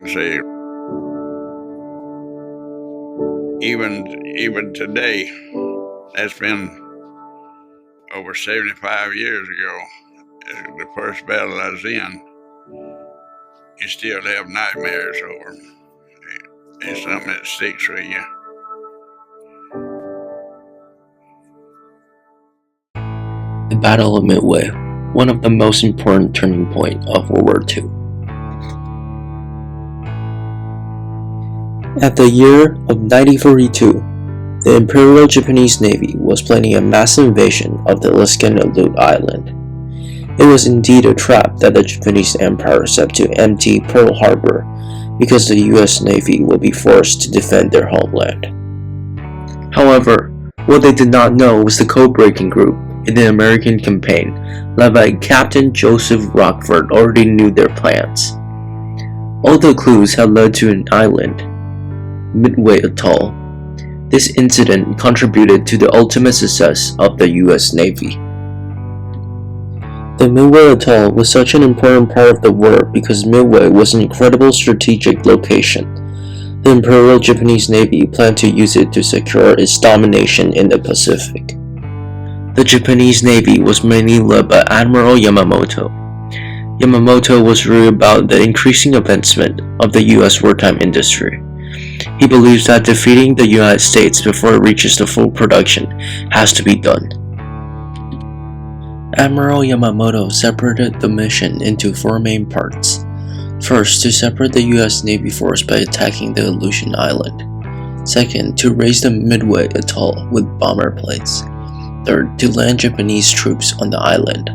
See, even today, that's been over 75 years ago. The first battle I was in, you still have nightmares over 'em. It's something that sticks with you. The Battle of Midway, one of the most important turning points of World War II. At the year of 1942, the Imperial Japanese Navy was planning a massive invasion of the Alaskan Aleut Island. It was indeed a trap that the Japanese Empire set to empty Pearl Harbor because the US Navy would be forced to defend their homeland. However, what they did not know was the code-breaking group in the American campaign, led by Captain Joseph Rockford, already knew their plans. All the clues had led to an island, Midway Atoll. This incident contributed to the ultimate success of the US Navy. The Midway Atoll was such an important part of the war because Midway was an incredible strategic location. The Imperial Japanese Navy planned to use it to secure its domination in the Pacific. The Japanese Navy was mainly led by Admiral Yamamoto. Yamamoto was worried about the increasing advancement of the US wartime industry. He believes that defeating the United States before it reaches the full production has to be done. Admiral Yamamoto separated the mission into four main parts. First, to separate the US Navy force by attacking the Aleutian Island. Second, to raise the Midway Atoll with bomber planes. Third, to land Japanese troops on the island.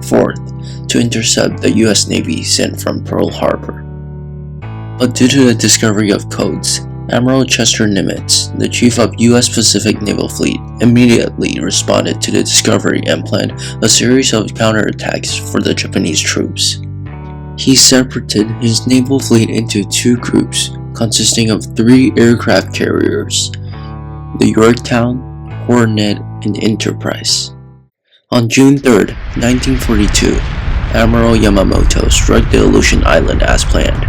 Fourth, to intercept the US Navy sent from Pearl Harbor. But due to the discovery of codes, Admiral Chester Nimitz, the chief of US Pacific Naval Fleet, immediately responded to the discovery and planned a series of counterattacks for the Japanese troops. He separated his naval fleet into two groups consisting of 3 aircraft carriers, the Yorktown, Hornet, and Enterprise. On June 3, 1942, Admiral Yamamoto struck the Aleutian Island as planned.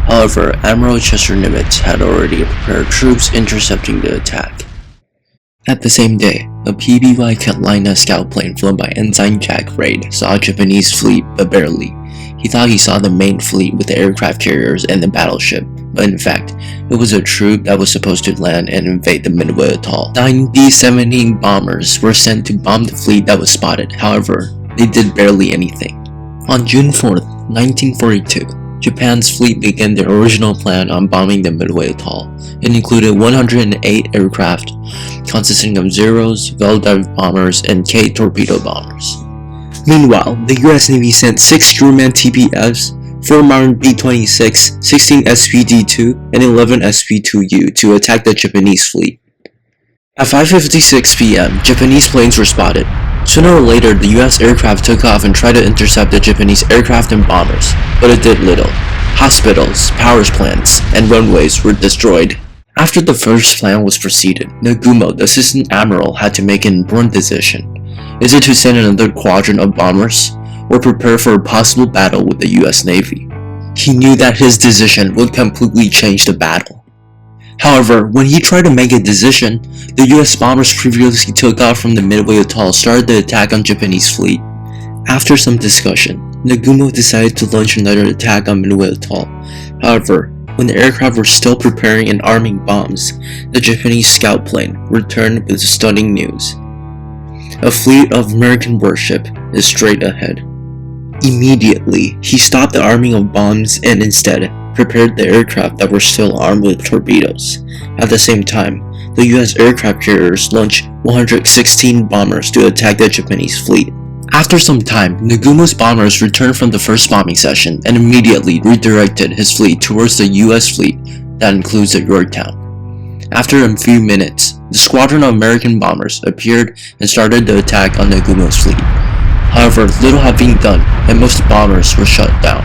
However, Admiral Chester Nimitz had already prepared troops intercepting the attack. At the same day, a PBY Carolina scout plane flown by Ensign Jack Reid saw a Japanese fleet, but barely. He thought he saw the main fleet with the aircraft carriers and the battleship, but in fact, it was a troop that was supposed to land and invade the Midway Atoll. 9 B-17 bombers were sent to bomb the fleet that was spotted. However, they did barely anything. On June 4, 1942, Japan's fleet began their original plan on bombing the Midway Atoll. It included 108 aircraft, consisting of Zeros, Veldive bombers, and K torpedo bombers. Meanwhile, the US Navy sent 6 Grumman TPFs, 4 Marine B-26, 16 SPD-2, and 11 SP-2U to attack the Japanese fleet. At 5:56 p.m., Japanese planes were spotted. Sooner or later, the US aircraft took off and tried to intercept the Japanese aircraft and bombers, but it did little. Hospitals, power plants, and runways were destroyed. After the first plan was proceeded, Nagumo, the assistant admiral, had to make an important decision. Is it to send another quadrant of bombers, or prepare for a possible battle with the US Navy? He knew that his decision would completely change the battle. However, when he tried to make a decision, the US bombers previously took off from the Midway Atoll started the attack on Japanese fleet. After some discussion, Nagumo decided to launch another attack on Midway Atoll. However, when the aircraft were still preparing and arming bombs, the Japanese scout plane returned with stunning news. A fleet of American warship is straight ahead. Immediately, he stopped the arming of bombs and instead prepared the aircraft that were still armed with torpedoes. At the same time, the US aircraft carriers launched 116 bombers to attack the Japanese fleet. After some time, Nagumo's bombers returned from the first bombing session and immediately redirected his fleet towards the US fleet that includes the Yorktown. After a few minutes, the squadron of American bombers appeared and started the attack on Nagumo's fleet. However, little had been done and most bombers were shut down.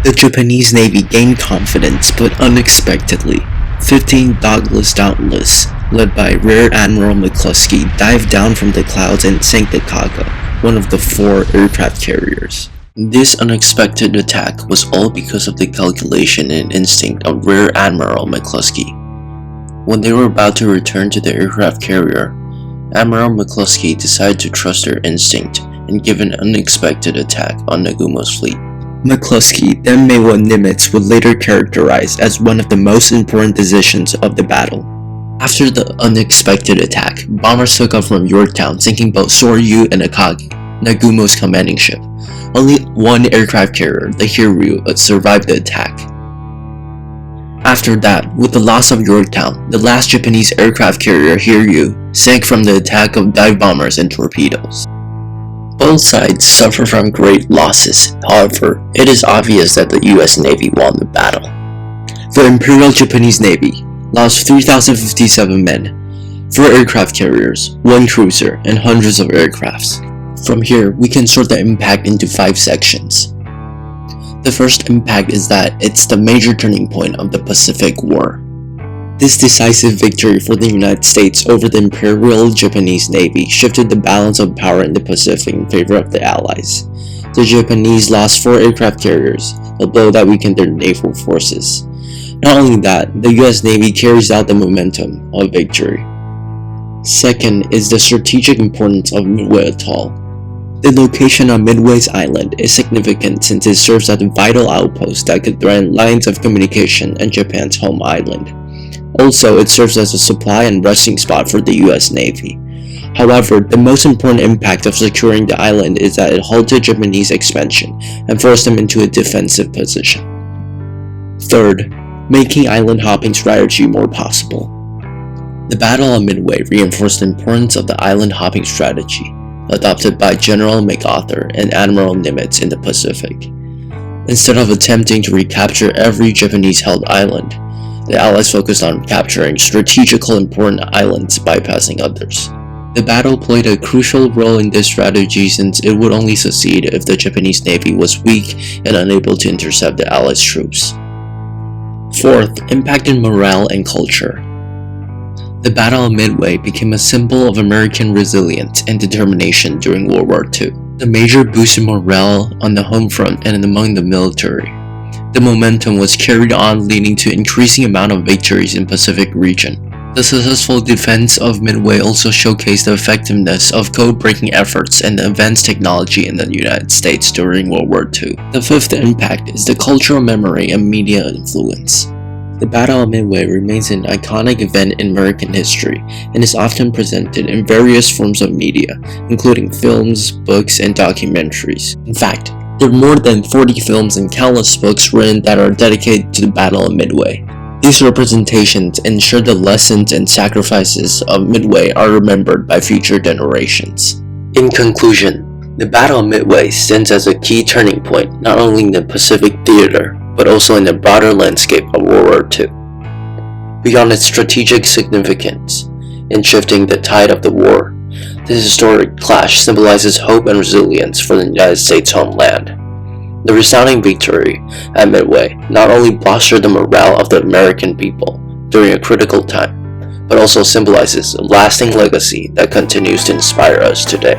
The Japanese Navy gained confidence, but unexpectedly, 15 Douglas Dauntless, led by Rear Admiral McCluskey, dived down from the clouds and sank the Kaga, one of the 4 aircraft carriers. This unexpected attack was all because of the calculation and instinct of Rear Admiral McCluskey. When they were about to return to the aircraft carrier, Admiral McCluskey decided to trust their instinct and give an unexpected attack on Nagumo's fleet. McCluskey then made what Nimitz would later characterize as one of the most important decisions of the battle. After the unexpected attack, bombers took off from Yorktown, sinking both Soryu and Akagi, Nagumo's commanding ship. Only one aircraft carrier, the Hiryu, survived the attack. After that, with the loss of Yorktown, the last Japanese aircraft carrier, Hiryu, sank from the attack of dive bombers and torpedoes. Both sides suffer from great losses. However, it is obvious that the US Navy won the battle. The Imperial Japanese Navy lost 3,057 men, 4 aircraft carriers, 1 cruiser, and hundreds of aircrafts. From here, we can sort the impact into 5 sections. The first impact is that it's the major turning point of the Pacific War. This decisive victory for the United States over the Imperial Japanese Navy shifted the balance of power in the Pacific in favor of the Allies. The Japanese lost 4 aircraft carriers, a blow that weakened their naval forces. Not only that, the US Navy carries out the momentum of victory. Second is the strategic importance of Midway Atoll. The location on Midway's island is significant since it serves as a vital outpost that could threaten lines of communication and Japan's home island. Also, it serves as a supply and resting spot for the US Navy. However, the most important impact of securing the island is that it halted Japanese expansion and forced them into a defensive position. Third, making island hopping strategy more possible. The Battle of Midway reinforced the importance of the island hopping strategy, adopted by General MacArthur and Admiral Nimitz in the Pacific. Instead of attempting to recapture every Japanese-held island, the Allies focused on capturing strategically important islands, bypassing others. The battle played a crucial role in this strategy since it would only succeed if the Japanese Navy was weak and unable to intercept the Allies' troops. Fourth, impacted morale and culture. The Battle of Midway became a symbol of American resilience and determination during World War II. The major boost in morale on the home front and among the military. The momentum was carried on, leading to increasing amount of victories in Pacific region. The successful defense of Midway also showcased the effectiveness of code-breaking efforts and advanced technology in the United States during World War II. The fifth impact is the cultural memory and media influence. The Battle of Midway remains an iconic event in American history and is often presented in various forms of media, including films, books, and documentaries. In fact, there are more than 40 films and countless books written that are dedicated to the Battle of Midway. These representations ensure the lessons and sacrifices of Midway are remembered by future generations. In conclusion, the Battle of Midway stands as a key turning point not only in the Pacific theater, but also in the broader landscape of World War II. Beyond its strategic significance in shifting the tide of the war, this historic clash symbolizes hope and resilience for the United States homeland. The resounding victory at Midway not only bolstered the morale of the American people during a critical time, but also symbolizes a lasting legacy that continues to inspire us today.